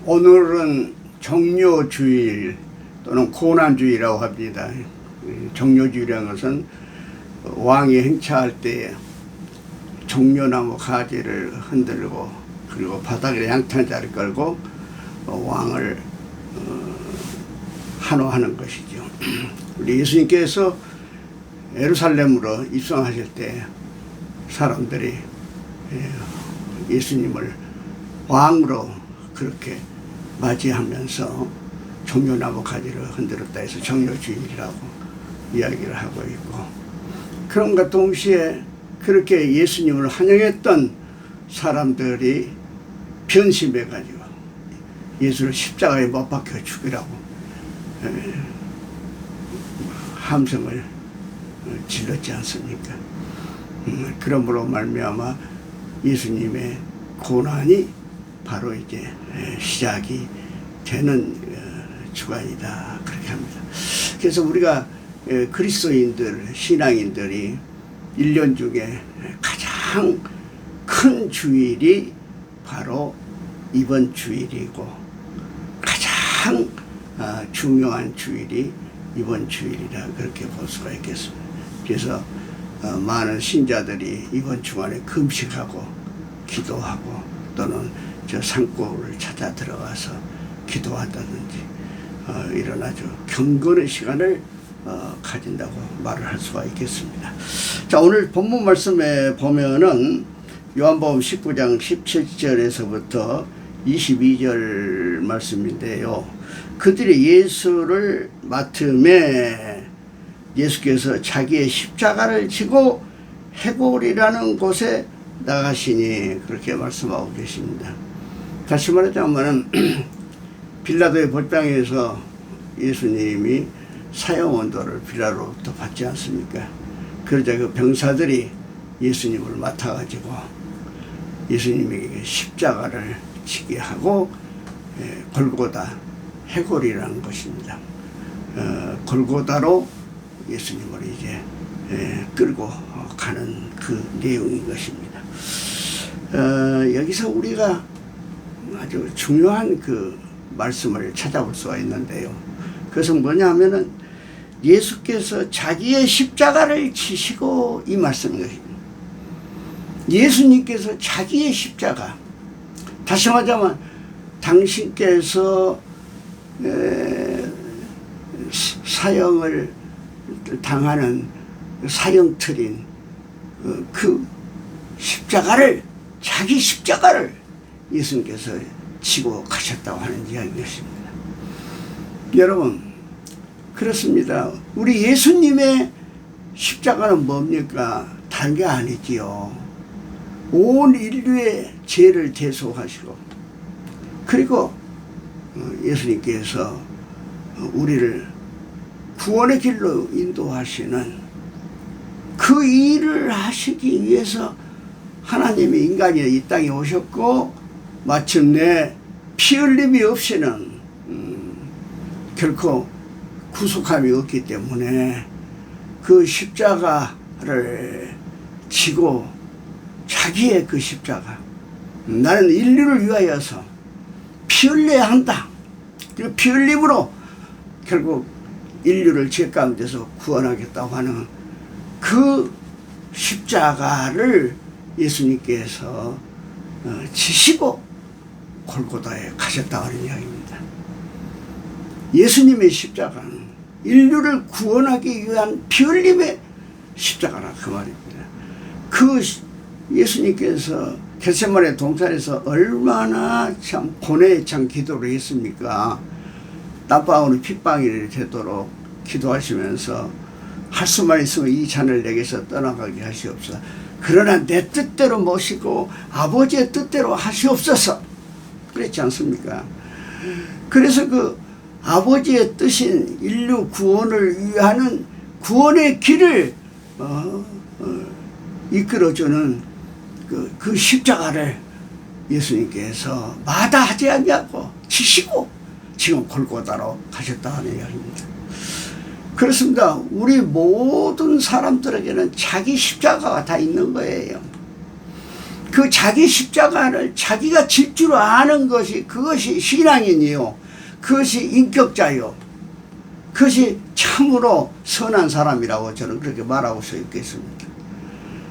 오늘은 정묘주일 또는 고난주일이라고 합니다. 정묘주일이라는 것은 왕이 행차할 때 종려나무 가지를 흔들고 그리고 바닥에 양탄자를 걸고 왕을 환호하는 것이죠. 우리 예수님께서 예루살렘으로 입성하실 때 사람들이 예수님을 왕으로 그렇게 맞이하면서 종려나무 가지를 흔들었다 해서 정묘주일이라고 이야기를 하고 있고, 그런가 동시에 그렇게 예수님을 환영했던 사람들이 변심해 가지고 예수를 십자가에 못 박혀 죽이라고 함성을 질렀지 않습니까? 그러므로 말미암아 예수님의 고난이 바로 이제 시작이 되는 주간이다, 그렇게 합니다. 그래서 우리가 그리스도인들, 신앙인들이 1년 중에 가장 큰 주일이 바로 이번 주일이고, 가장 중요한 주일이 이번 주일이라 그렇게 볼 수가 있겠습니다. 그래서 많은 신자들이 이번 주간에 금식하고 기도하고 또는 저 산골을 찾아 들어가서 기도한다든지 이런 아주 경건의 시간을 가진다고 말을 할 수가 있겠습니다. 자, 오늘 본문 말씀에 보면은 요한복음 19장 17절에서부터 22절 말씀인데요. 그들이 예수를 맡음에 예수께서 자기의 십자가를 지고 해골이라는 곳에 나가시니, 그렇게 말씀하고 계십니다. 다시 말하자면 빌라도의 법당에서 예수님이 사형언도를 빌라도로부터 받지 않습니까? 그러자 그 병사들이 예수님을 맡아가지고 예수님에게 십자가를 지게 하고 골고다, 해골이라는 것입니다. 골고다로 예수님을 이제 끌고 가는 그 내용인 것입니다. 여기서 우리가 아주 중요한 그 말씀을 찾아볼 수가 있는데요. 그것은 뭐냐 하면은 예수께서 자기의 십자가를 지시고, 이 말씀인 것입니다. 예수님께서 자기의 십자가, 다시 말하자면 당신께서 사형을 당하는 사형틀인 그 십자가를, 자기 십자가를 예수님께서 지고 가셨다고 하는 이야기였습니다. 여러분, 그렇습니다. 우리 예수님의 십자가는 뭡니까? 다른 게 아니지요. 온 인류의 죄를 대속하시고, 그리고 예수님께서 우리를 구원의 길로 인도하시는 그 일을 하시기 위해서 하나님이 인간이 이 땅에 오셨고, 마침내 피 흘림이 없이는 결코 구속함이 없기 때문에 그 십자가를 지고, 자기의 그 십자가, 나는 인류를 위하여서 피 흘려야 한다, 그리고 피 흘림으로 결국 인류를 죄 가운데서 구원하겠다고 하는 그 십자가를 예수님께서 지시고 골고다에 가셨다고 하는 이야기입니다. 예수님의 십자가는 인류를 구원하기 위한 피 흘림의 십자가라, 그 말입니다. 그 예수님께서 겟세마네 동산에서 얼마나 참 고뇌에 찬 기도를 했습니까? 땀방울이 핏방울이 되도록 기도하시면서 할 수만 있으면 이 잔을 내게서 떠나가게 하시옵소서. 그러나 내 뜻대로 모시고 아버지의 뜻대로 하시옵소서, 그랬지 않습니까? 그래서 그 아버지의 뜻인 인류 구원을 위하는 구원의 길을 이끌어주는 그 십자가를 예수님께서 마다하지 아니하고 지시고 지금 골고다로 가셨다 하는 이야기입니다. 그렇습니다. 우리 모든 사람들에게는 자기 십자가가 다 있는 거예요. 그 자기 십자가를 자기가 질 줄 아는 것이, 그것이 신앙인이요. 그것이 인격자요. 그것이 참으로 선한 사람이라고 저는 그렇게 말하고 서 있겠습니다.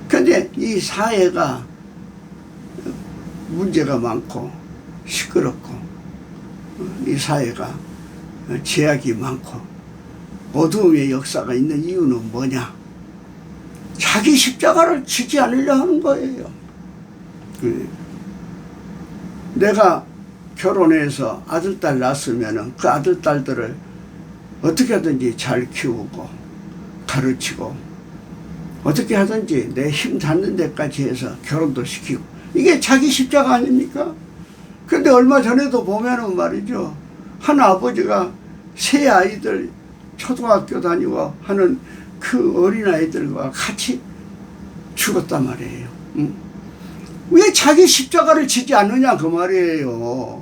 그런데 이 사회가 문제가 많고 시끄럽고, 이 사회가 제약이 많고 어두움의 역사가 있는 이유는 뭐냐? 자기 십자가를 지지 않으려 하는 거예요. 내가 결혼해서 아들, 딸 낳았으면 그 아들, 딸들을 어떻게 하든지 잘 키우고 가르치고 어떻게 하든지 내 힘 닿는 데까지 해서 결혼도 시키고, 이게 자기 십자가 아닙니까? 근데 얼마 전에도 보면은 말이죠, 한 아버지가 세 아이들 초등학교 다니고 하는 그 어린아이들과 같이 죽었단 말이에요. 왜 자기 십자가를 지지 않느냐 그 말이에요.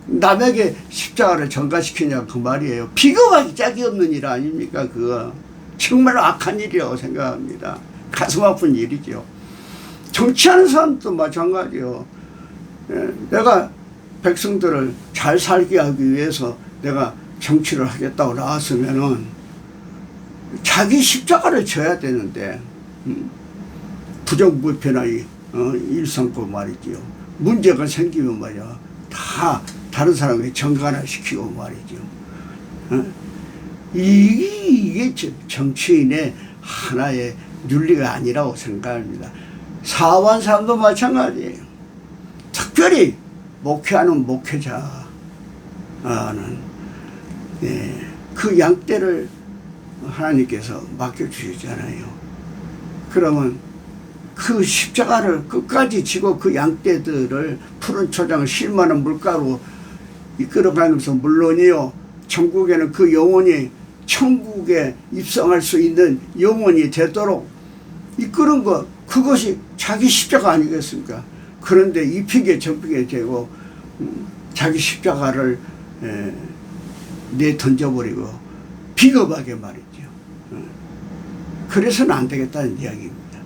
남에게 십자가를 전가시키냐 그 말이에요. 비겁하기 짝이 없는 일 아닙니까? 그거 정말 악한 일이라고 생각합니다. 가슴 아픈 일이죠. 정치하는 사람도 마찬가지요. 내가 백성들을 잘 살게 하기 위해서 내가 정치를 하겠다고 나왔으면은 자기 십자가를 져야 되는데, 부정부패나 일삼고 말이지요. 문제가 생기면 말이야, 다 다른 사람에게 전가시키고 말이죠. 이게 정치인의 하나의 윤리가 아니라고 생각합니다. 사업한 사람도 마찬가지예요. 특별히 목회하는 목회자는 그 양떼를 하나님께서 맡겨주시잖아요. 그러면 그 십자가를 끝까지 지고 그 양떼들을 푸른 초장 실만한 물가로 이끌어가면서, 물론이요, 천국에는 그 영혼이 천국에 입성할 수 있는 영혼이 되도록 이끄는 것, 그것이 자기 십자가 아니겠습니까? 그런데 이 핑계 저 핑계 대고 자기 십자가를 내던져버리고 비겁하게 말이죠. 그래서는 안 되겠다는 이야기입니다.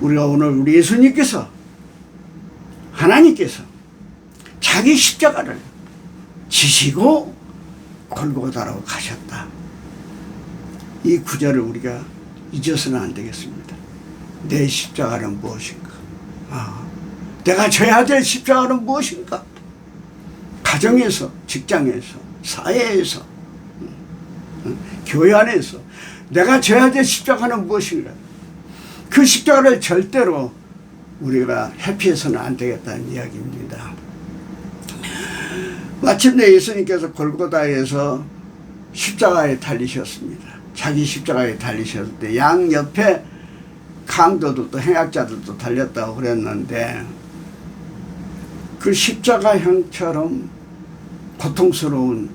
우리가 오늘 우리 예수님께서, 하나님께서 자기 십자가를 지시고 골고다로 가셨다. 이 구절을 우리가 잊어서는 안 되겠습니다. 내 십자가는 무엇인가? 내가 져야 될 십자가는 무엇인가? 가정에서, 직장에서, 사회에서, 교회 안에서 내가 져야 될 십자가는 무엇인가? 그 십자가를 절대로 우리가 회피해서는 안 되겠다는 이야기입니다. 마침내 예수님께서 골고다에서 십자가에 달리셨습니다. 자기 십자가에 달리셨을 때 양옆에 강도들도 행악자들도 달렸다고 그랬는데, 그 십자가형처럼 고통스러운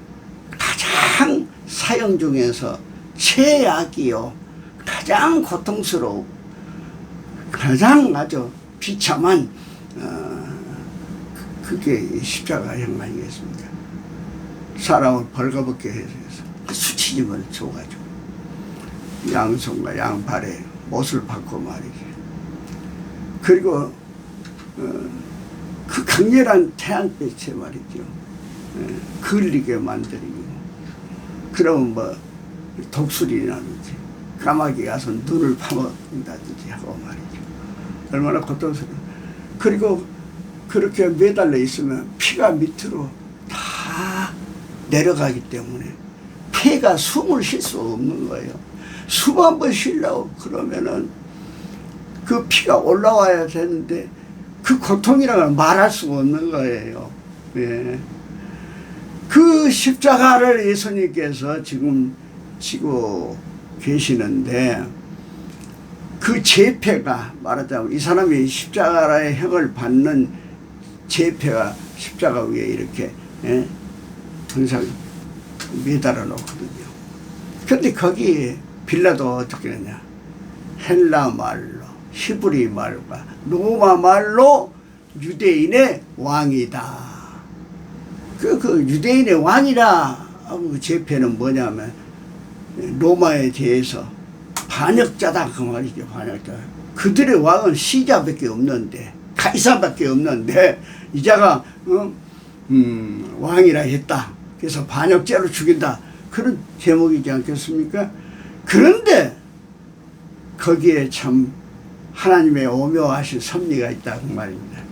가장 사형 중에서 최악이요, 가장 고통스러운, 가장 아주 비참한 그게 십자가형 아니겠습니까? 사람을 벌거벗게 해서 수치심을 줘가지고 양손과 양발에 못을 받고 말이죠. 그리고 그 강렬한 태양빛에 말이죠, 걸리게 만들고, 그러면 뭐 독수리 나든지 까마귀 가서 눈을 파먹는다든지 하고 말이죠. 얼마나 고통스러워. 그리고 그렇게 매달려 있으면 피가 밑으로 다 내려가기 때문에 폐가 숨을 쉴 수 없는 거예요. 숨 한 번 쉬려고 그러면은 그 피가 올라와야 되는데 그 고통이라고 말할 수가 없는 거예요. 예. 그 십자가를 예수님께서 지금 지고 계시는데, 그 제패가, 말하자면 이 사람이 십자가의 형을 받는 제패가 십자가 위에 이렇게 항상 매달아 놓거든요. 근데 거기에 빌라도 어떻게 하냐, 헬라 말로, 히브리 말과 로마 말로 유대인의 왕이다. 그 유대인의 왕이라 하고, 제패는 뭐냐면 로마에 대해서 반역자다 그 말이죠. 반역자. 그들의 왕은 시자밖에 없는데, 가이사밖에 없는데 이자가 왕이라 했다. 그래서 반역죄로 죽인다. 그런 제목이지 않겠습니까? 그런데 거기에 참 하나님의 오묘하신 섭리가 있다고 말입니다.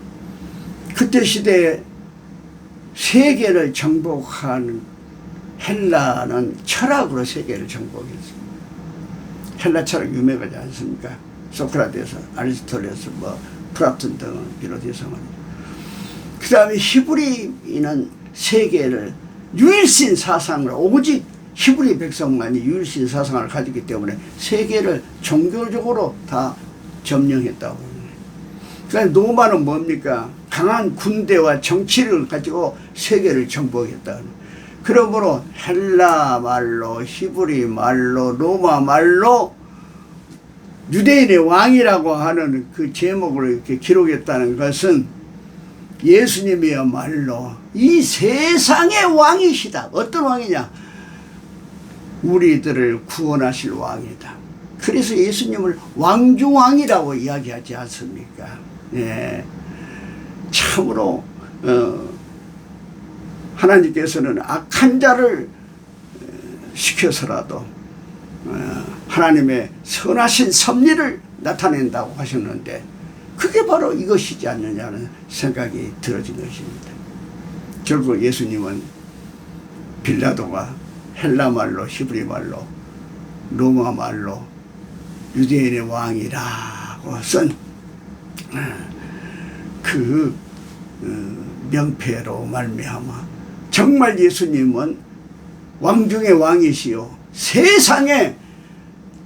그때 시대에 세계를 정복하는 헬라는 철학으로 세계를 정복했습니다. 헬라 철학 유명하지 않습니까? 소크라테스, 아리스토텔레스, 플라톤 등을 비롯해서 말이죠. 그 다음에 히브리인은 세계를 유일신 사상을, 오직 히브리 백성만이 유일신 사상을 가졌기 때문에 세계를 종교적으로 다 점령했다고. 그러니까 로마는 뭡니까? 강한 군대와 정치를 가지고 세계를 정복했다. 그러므로 헬라 말로, 히브리 말로, 로마 말로 유대인의 왕이라고 하는 그 제목으로 이렇게 기록했다는 것은 예수님이야말로 이 세상의 왕이시다. 어떤 왕이냐? 우리들을 구원하실 왕이다. 그래서 예수님을 왕중왕이라고 이야기하지 않습니까? 예. 참으로 하나님께서는 악한 자를 시켜서라도 하나님의 선하신 섭리를 나타낸다고 하셨는데, 그게 바로 이것이지 않느냐는 생각이 들어진 것입니다. 결국 예수님은 빌라도가 헬라 말로, 히브리 말로, 로마 말로 유대인의 왕이라고 쓴 그 명패로 말미암아 정말 예수님은 왕 중의 왕이시요 세상의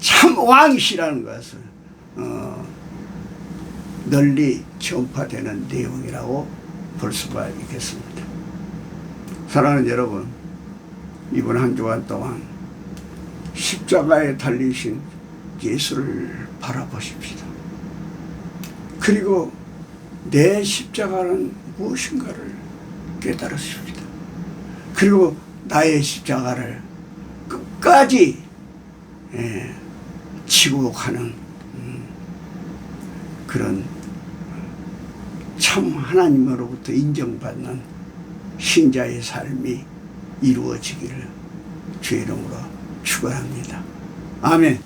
참 왕이시라는 것을 널리 전파되는 내용이라고 볼 수가 있겠습니다. 사랑하는 여러분, 이번 한 주간 동안 십자가에 달리신 예수를 바라보십시다. 그리고 내 십자가는 무엇인가를 깨달으십시다. 그리고 나의 십자가를 끝까지 지고 가는 그런 참 하나님으로부터 인정받는 신자의 삶이 이루어지기를 주의 이름으로 축원합니다. 아멘.